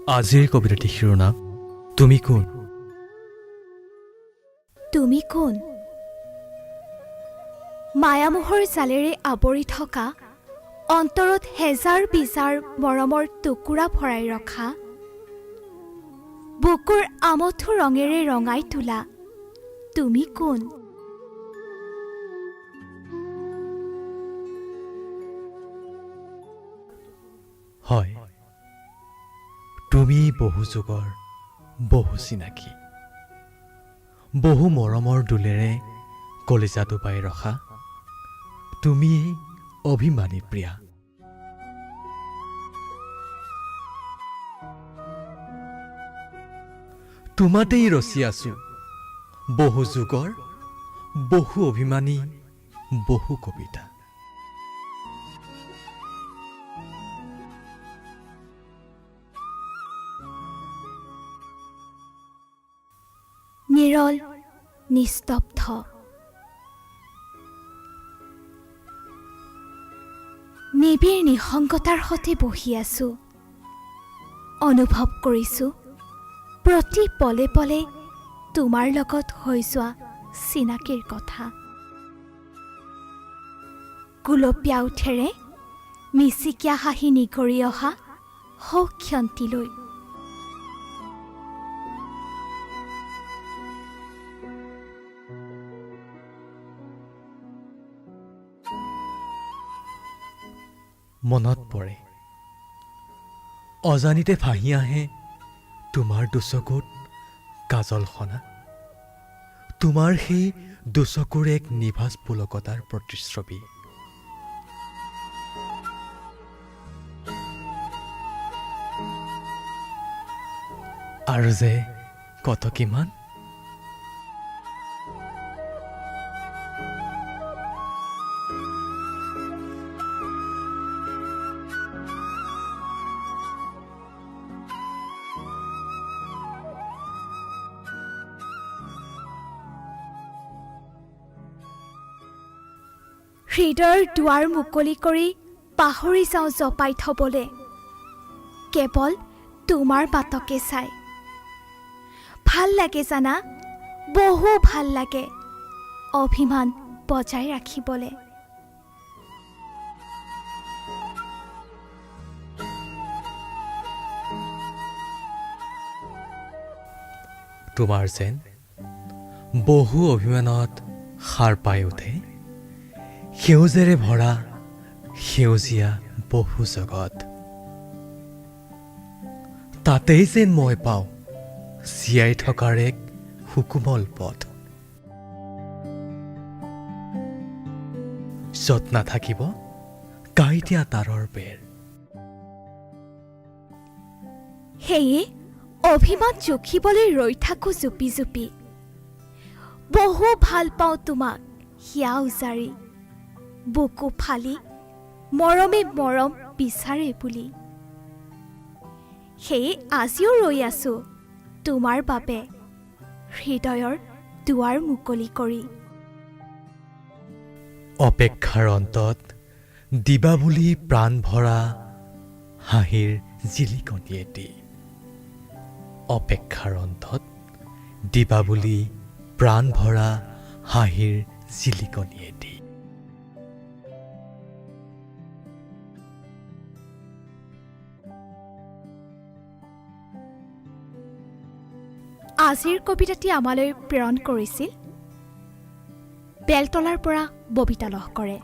আজিৰ কবিতাটি শিৰোনাম তুমি কোন? তুমি কোন? মায়ামোহৰ জালেৰে আৱৰি থকা, অন্তৰত হেজাৰ বিজাৰ মৰমৰ টুকুৰা ভৰাই ৰখা, বুকুৰ আমঠু ৰঙেৰে ৰঙাই তোলা, তুমি কোন? হয়, তুমি বহু যুগৰ বহু চিনাকি, বহু মৰমৰ দোলেৰে কলিজা ডুবাই ৰখা, তুমিয়েই অভিমানী প্ৰিয়া। তোমাতেই ৰচি আছো বহু যুগৰ বহু অভিমানী বহু কবিতা। নিৰল নিস্তব্ধ, নিবিড় নিসংগতাৰ সৈতে বহি আছো, অনুভৱ কৰিছো প্ৰতি পলে পলে তোমাৰ লগত হৈ যোৱা চিনাকিৰ কথা। গুলপীয়া ওঠেৰে মিচিকীয়া হাঁহি নিগৰি অহা সৌক্ষন্তিলৈ, মনত পৰে অজানিতে ভাহি আহে তোমাৰ দুচকুত কাজল সনা, তোমাৰ সেই দুচকুৰ এক নিভাঁজ পুলকতাৰ প্ৰতিচ্ছবি। আৰু যে কত কিমান হৃদয়ৰ দুৱাৰ মুকলি কৰি পাহৰি যাওঁ জপাই থবলৈ, কেৱল তোমাৰ বাটকে চাই। ভাল লাগে জানা, বহু ভাল লাগে অভিমান বজাই ৰাখিবলৈ। তোমাৰ যেন বহু অভিমানত সাৰ পাই উঠে সেউজেৰে ভৰা সেউজীয়া বহু জগত, তাতেই যেন মই পাওঁ জীয়াই থকাৰ এক সুকোমল পথ, য'ত নাথাকিব কাঁইটীয়া তাঁৰৰ বেৰ। সেয়ে অভিমান জুখিবলৈ ৰৈ থাকো জুপি জুপি, বহু ভাল পাওঁ তোমাক হিয়া উজাৰি, বুকু ফালি মৰমে মৰম বিচাৰে বুলি। সেয়ে আজিও ৰৈ আছো তোমাৰ বাবে হৃদয়ৰ দুৱাৰ মুকলি কৰি। অপেক্ষাৰ অন্তত দিবা বুলি প্ৰাণ ভৰা হাঁহিৰ জিলিকনিয়ে দি, অপেক্ষাৰ অন্তত দিবা বুলি প্ৰাণ ভৰা হাঁহিৰ জিলিকনিয়ে দি। আজিৰ কবিতাটি আমালৈ প্ৰেৰণ কৰিছিল বেলতলাৰ পৰা ববিতা লহকৰে।